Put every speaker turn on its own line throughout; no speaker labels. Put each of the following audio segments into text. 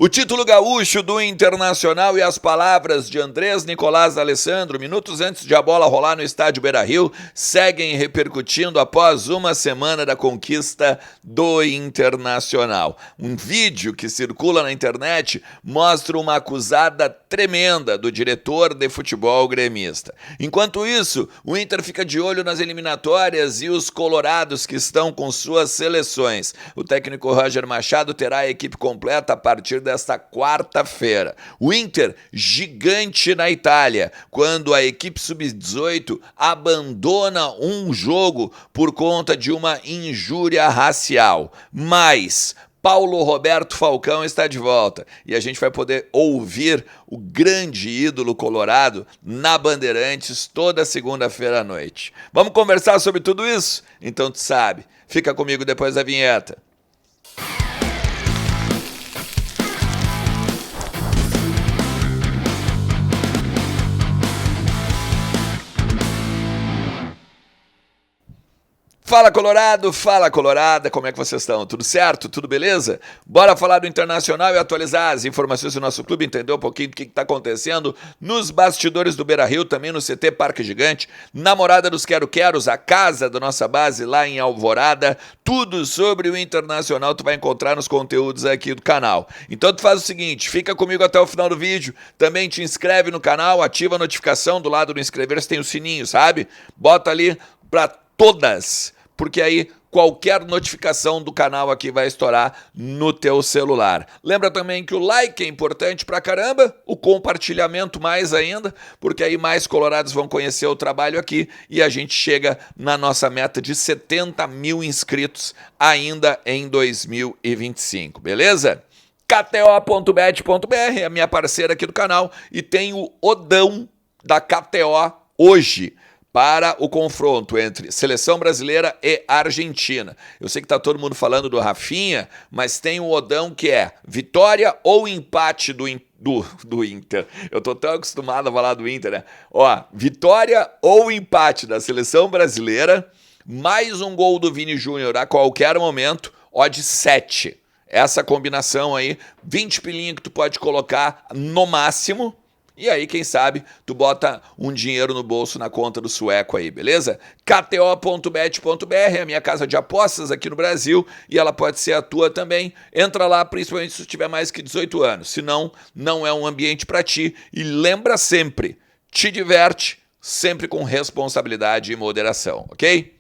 O título gaúcho do Internacional e as palavras de Andrés Nicolás Alessandro, minutos antes de a bola rolar no estádio Beira-Rio, seguem repercutindo após uma semana da conquista do Internacional. Um vídeo que circula na internet mostra uma acusada tremenda do diretor de futebol gremista. Enquanto isso, o Inter fica de olho nas eliminatórias e os colorados que estão com suas seleções. O técnico Roger Machado terá a equipe completa a partir desta quarta-feira. O Inter, gigante na Itália, quando a equipe sub-18 abandona um jogo por conta de uma injúria racial. Mas Paulo Roberto Falcão está de volta e a gente vai poder ouvir o grande ídolo colorado na Bandeirantes toda segunda-feira à noite. Vamos conversar sobre tudo isso? Então tu sabe, fica comigo depois da vinheta. Fala Colorado, fala Colorada, como é que vocês estão? Tudo certo? Tudo beleza? Bora falar do Internacional e atualizar as informações do nosso clube, entender um pouquinho do que está acontecendo nos bastidores do Beira-Rio, também no CT Parque Gigante, na Morada dos Quero-Queros, a casa da nossa base lá em Alvorada, tudo sobre o Internacional tu vai encontrar nos conteúdos aqui do canal. Então tu faz o seguinte, fica comigo até o final do vídeo, também te inscreve no canal, ativa a notificação do lado do inscrever-se, tem o sininho, sabe? Bota ali para todas, porque aí qualquer notificação do canal aqui vai estourar no teu celular. Lembra também que o like é importante pra caramba, o compartilhamento mais ainda, porque aí mais colorados vão conhecer o trabalho aqui e a gente chega na nossa meta de 70 mil inscritos ainda em 2025, beleza? KTO.bet.br é a minha parceira aqui do canal e tem o Odão da KTO hoje, para o confronto entre seleção brasileira e Argentina. Eu sei que tá todo mundo falando do Rafinha, mas tem o Odão que é vitória ou empate do Inter. Eu tô tão acostumado a falar do Inter, né? Ó, vitória ou empate da seleção brasileira, mais um gol do Vini Júnior a qualquer momento, odd 7. Essa combinação aí, 20 pilinha que tu pode colocar no máximo. E aí, quem sabe, tu bota um dinheiro no bolso na conta do sueco aí, beleza? KTO.bet.br é a minha casa de apostas aqui no Brasil e ela pode ser a tua também. Entra lá, principalmente se tu tiver mais que 18 anos. Senão, não é um ambiente para ti. E lembra sempre, te diverte, sempre com responsabilidade e moderação, ok?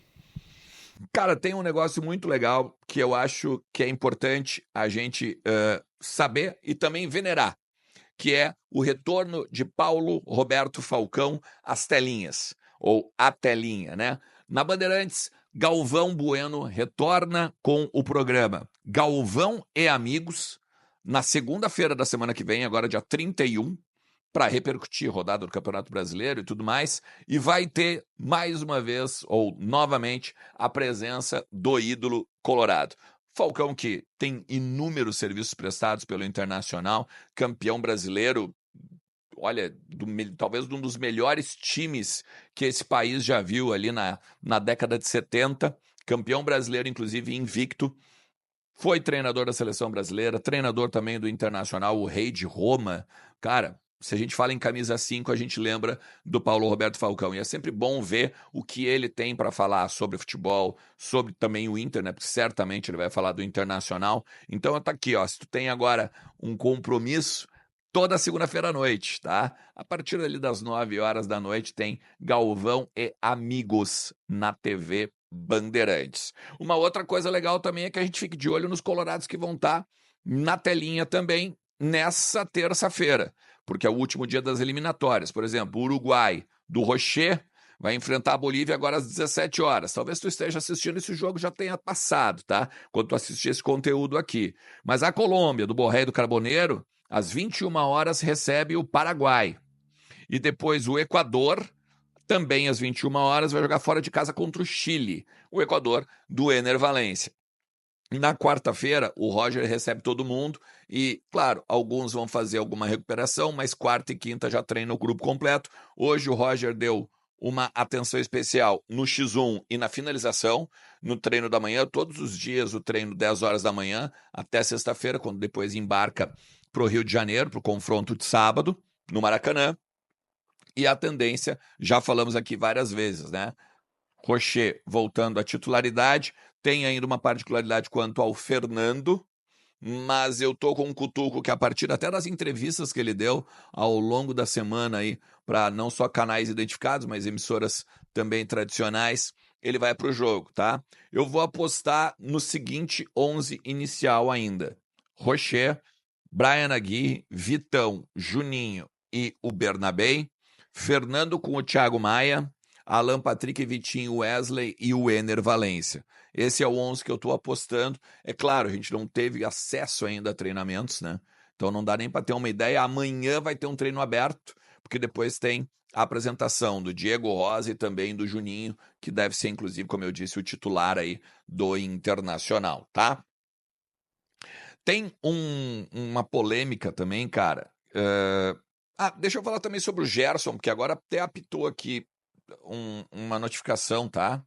Cara, tem um negócio muito legal que eu acho que é importante a gente saber e também venerar, que é o retorno de Paulo Roberto Falcão às telinhas, ou à telinha, né? Na Bandeirantes, Galvão Bueno retorna com o programa Galvão e Amigos, na segunda-feira da semana que vem, agora dia 31, para repercutir a rodada do Campeonato Brasileiro e tudo mais, e vai ter mais uma vez, ou novamente, a presença do ídolo colorado. Falcão, que tem inúmeros serviços prestados pelo Internacional, campeão brasileiro, olha, talvez um dos melhores times que esse país já viu ali na década de 70, campeão brasileiro, inclusive invicto, foi treinador da seleção brasileira, treinador também do Internacional, o Rei de Roma. Cara, se a gente fala em camisa 5, a gente lembra do Paulo Roberto Falcão. E é sempre bom ver o que ele tem para falar sobre futebol, sobre também o Inter, né? Porque certamente ele vai falar do Internacional. Então tá aqui, ó. Se tu tem agora um compromisso, toda segunda-feira à noite, tá? A partir ali das 9 horas da noite tem Galvão e Amigos na TV Bandeirantes. Uma outra coisa legal também é que a gente fique de olho nos colorados que vão estar na telinha também nessa terça-feira, porque é o último dia das eliminatórias. Por exemplo, o Uruguai do Rocher vai enfrentar a Bolívia agora às 17 horas. Talvez tu esteja assistindo esse jogo já tenha passado, tá? Quando tu assistir esse conteúdo aqui. Mas a Colômbia, do Borré do Carboneiro, às 21 horas recebe o Paraguai. E depois o Equador, também às 21 horas, vai jogar fora de casa contra o Chile. O Equador do Ener Valencia. Na quarta-feira, o Roger recebe todo mundo e, claro, alguns vão fazer alguma recuperação, mas quarta e quinta já treina o grupo completo. Hoje o Roger deu uma atenção especial no X1 e na finalização, no treino da manhã, todos os dias o treino 10 horas da manhã até sexta-feira, quando depois embarca para o Rio de Janeiro, para o confronto de sábado, no Maracanã. E a tendência, já falamos aqui várias vezes, né? Rocher voltando à titularidade, tem ainda uma particularidade quanto ao Fernando, mas eu tô com um cutuco que a partir até das entrevistas que ele deu ao longo da semana aí, para não só canais identificados, mas emissoras também tradicionais, ele vai para o jogo, tá? Eu vou apostar no seguinte 11 inicial ainda. Rocher, Brian Aguirre, Vitão, Juninho e o Bernabé, Fernando com o Thiago Maia, Alan Patrick, Vitinho, Wesley e o Ener Valencia. Esse é o 11 que eu estou apostando. É claro, a gente não teve acesso ainda a treinamentos, né? Então não dá nem para ter uma ideia. Amanhã vai ter um treino aberto, porque depois tem a apresentação do Diego Rosa e também do Juninho, que deve ser, inclusive, como eu disse, o titular aí do Internacional, tá? Tem uma polêmica também, cara. Deixa eu falar também sobre o Gerson, porque agora até apitou aqui uma notificação, tá?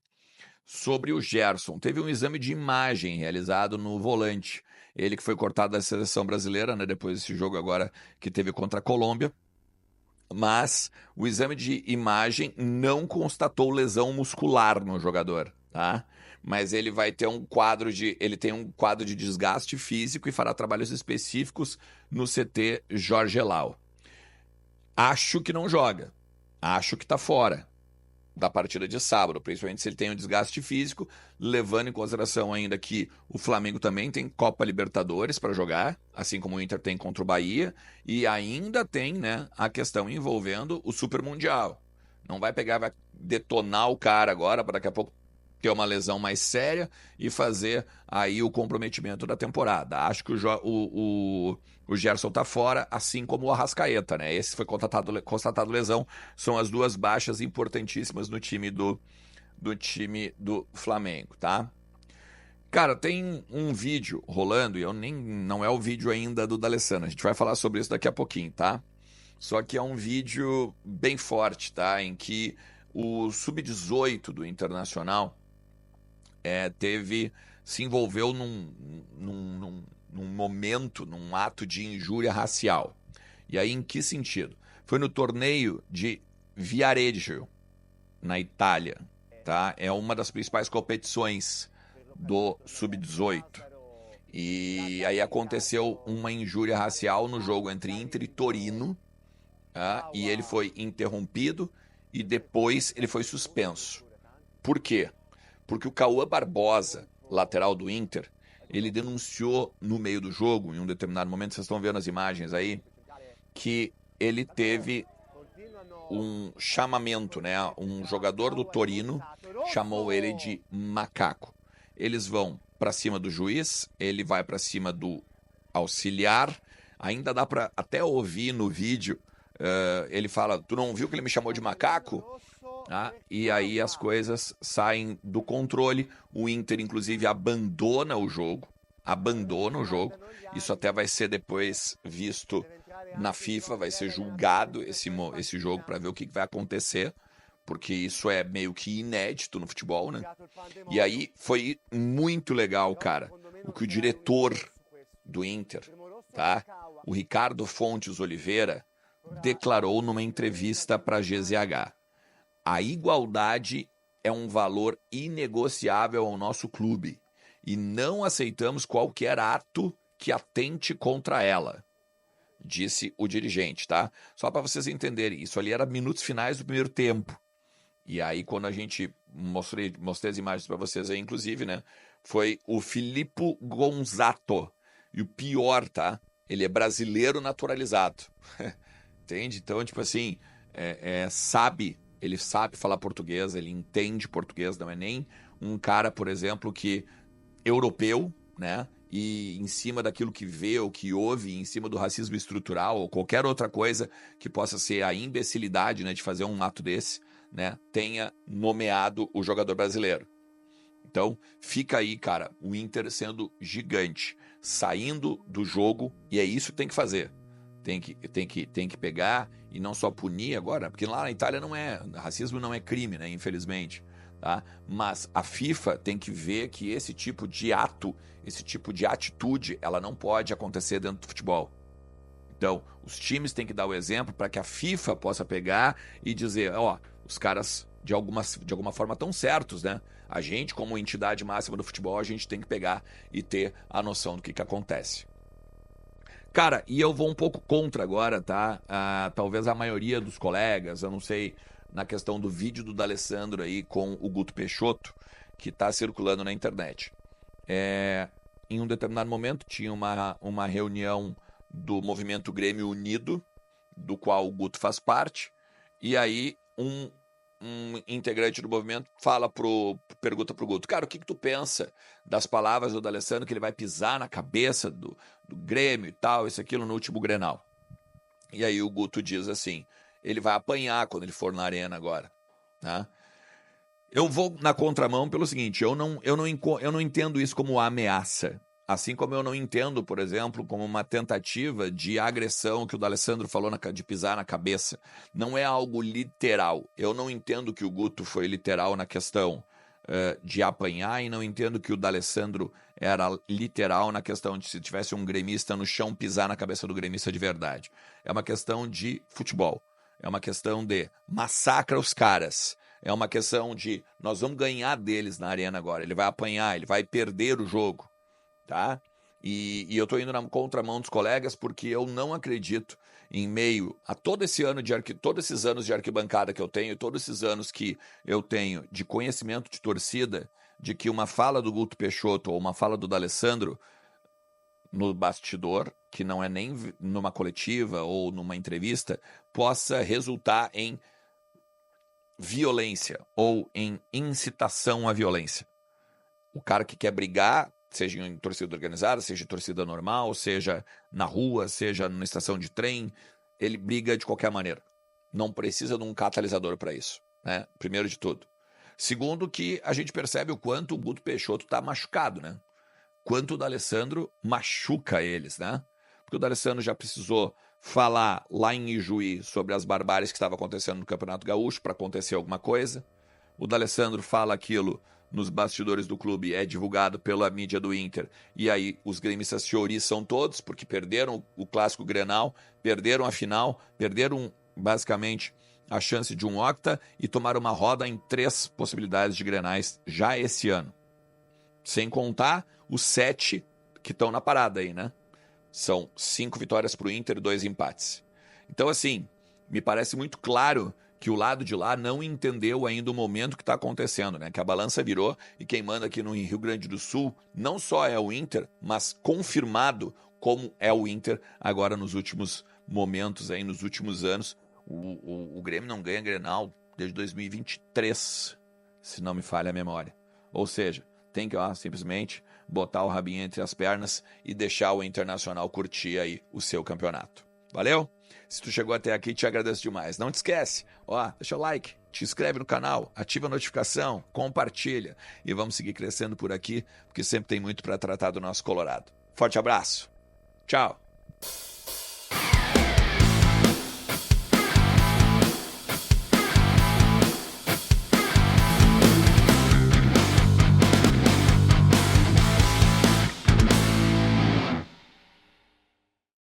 Sobre o Gerson. Teve um exame de imagem realizado no volante. Ele que foi cortado da seleção brasileira, né? Depois desse jogo agora que teve contra a Colômbia. Mas o exame de imagem não constatou lesão muscular no jogador, tá? Mas ele vai ter ele tem um quadro de desgaste físico e fará trabalhos específicos no CT Jorge Elal. Acho que não joga. Acho que tá fora da partida de sábado, principalmente se ele tem um desgaste físico, levando em consideração ainda que o Flamengo também tem Copa Libertadores para jogar, assim como o Inter tem contra o Bahia, e ainda tem, né, a questão envolvendo o Super Mundial. Não vai pegar, vai detonar o cara agora para daqui a pouco ter uma lesão mais séria e fazer aí o comprometimento da temporada. Acho que o Gerson tá fora, assim como o Arrascaeta, né? Esse foi constatado lesão. São as duas baixas importantíssimas no time do Flamengo, tá? Cara, tem um vídeo rolando, e não é o vídeo ainda do D'Alessandro. A gente vai falar sobre isso daqui a pouquinho, tá? Só que é um vídeo bem forte, tá? Em que o Sub-18 do Internacional se envolveu num momento, num ato de injúria racial. E aí, em que sentido? Foi no torneio de Viareggio, na Itália, tá? É uma das principais competições do Sub-18. E aí aconteceu uma injúria racial no jogo entre Inter e Torino, tá? E ele foi interrompido e depois ele foi suspenso. Por quê? Porque o Cauã Barbosa, lateral do Inter, ele denunciou no meio do jogo, em um determinado momento, vocês estão vendo as imagens aí, que ele teve um chamamento, né? Um jogador do Torino chamou ele de macaco. Eles vão para cima do juiz, ele vai para cima do auxiliar, ainda dá para até ouvir no vídeo, ele fala, tu não viu que ele me chamou de macaco? E aí as coisas saem do controle, o Inter inclusive abandona o jogo, isso até vai ser depois visto na FIFA, vai ser julgado esse jogo para ver o que vai acontecer, porque isso é meio que inédito no futebol, né? E aí foi muito legal, cara, o que o diretor do Inter, tá? O Ricardo Fontes Oliveira, declarou numa entrevista para a GZH. A igualdade é um valor inegociável ao nosso clube e não aceitamos qualquer ato que atente contra ela, disse o dirigente, tá? Só para vocês entenderem, isso ali era minutos finais do primeiro tempo. E aí quando a gente mostrei as imagens para vocês aí, inclusive, né? Foi o Filippo Gonzato. E o pior, tá? Ele é brasileiro naturalizado. Entende? Então, tipo assim, ele sabe falar português, ele entende português, não é nem um cara, por exemplo, que europeu, né? E em cima daquilo que vê ou que ouve, em cima do racismo estrutural ou qualquer outra coisa que possa ser a imbecilidade, né, de fazer um ato desse, né, tenha nomeado o jogador brasileiro. Então, fica aí, cara, o Inter sendo gigante, saindo do jogo, e é isso que tem que fazer. Tem que pegar e não só punir agora, porque lá na Itália racismo não é crime, né, infelizmente, tá? Mas a FIFA tem que ver que esse tipo de ato, esse tipo de atitude, ela não pode acontecer dentro do futebol. Então, os times têm que dar o exemplo para que a FIFA possa pegar e dizer, ó, os caras de alguma forma tão certos, né? A gente, como entidade máxima do futebol, a gente tem que pegar e ter a noção do que acontece. Cara, e eu vou um pouco contra agora, tá? Talvez a maioria dos colegas, eu não sei, na questão do vídeo do D'Alessandro aí com o Guto Peixoto, que tá circulando na internet. Em um determinado momento tinha uma reunião do Movimento Grêmio Unido, do qual o Guto faz parte, e aí um integrante do movimento pergunta pro Guto, cara, o que tu pensa das palavras do D'Alessandro que ele vai pisar na cabeça do Grêmio e tal, isso aquilo no último Grenal? E aí o Guto diz assim, ele vai apanhar quando ele for na arena agora, tá? Eu vou na contramão pelo seguinte, eu não entendo isso como ameaça. Assim como eu não entendo, por exemplo, como uma tentativa de agressão que o D'Alessandro falou de pisar na cabeça. Não é algo literal. Eu não entendo que o Guto foi literal na questão de apanhar e não entendo que o D'Alessandro era literal na questão de se tivesse um gremista no chão pisar na cabeça do gremista de verdade. É uma questão de futebol. É uma questão de massacra os caras. É uma questão de nós vamos ganhar deles na arena agora. Ele vai apanhar, ele vai perder o jogo. Tá? E eu tô indo na contramão dos colegas porque eu não acredito em meio a todos esses anos de arquibancada que eu tenho, todos esses anos que eu tenho de conhecimento de torcida, de que uma fala do Guto Peixoto ou uma fala do D'Alessandro no bastidor, que não é nem numa coletiva ou numa entrevista, possa resultar em violência ou em incitação à violência. O cara que quer brigar, seja em torcida organizada, seja em torcida normal, seja na rua, seja na estação de trem, ele briga de qualquer maneira. Não precisa de um catalisador para isso, né? Primeiro de tudo. Segundo, que a gente percebe o quanto o Guto Peixoto está machucado, né? Quanto o D'Alessandro machuca eles, né? Porque o D'Alessandro já precisou falar lá em Ijuí sobre as barbáries que estavam acontecendo no Campeonato Gaúcho para acontecer alguma coisa. O D'Alessandro fala aquilo nos bastidores do clube, é divulgado pela mídia do Inter, e aí os gremistas se ouriçam todos, porque perderam o clássico Grenal, perderam a final, perderam basicamente a chance de um octa e tomaram uma roda em 3 possibilidades de Grenais já esse ano. Sem contar os 7 que estão na parada aí, né? São 5 vitórias para o Inter e 2 empates. Então, assim, me parece muito claro que o lado de lá não entendeu ainda o momento que está acontecendo, né? Que a balança virou e quem manda aqui no Rio Grande do Sul não só é o Inter, mas confirmado como é o Inter agora nos últimos momentos, aí, nos últimos anos. O Grêmio não ganha Grenal desde 2023, se não me falha a memória. Ou seja, tem que simplesmente botar o rabinho entre as pernas e deixar o Internacional curtir aí o seu campeonato. Valeu? Se tu chegou até aqui, te agradeço demais. Não te esquece, deixa o like, te inscreve no canal, ativa a notificação, compartilha e vamos seguir crescendo por aqui, porque sempre tem muito para tratar do nosso Colorado. Forte abraço. Tchau.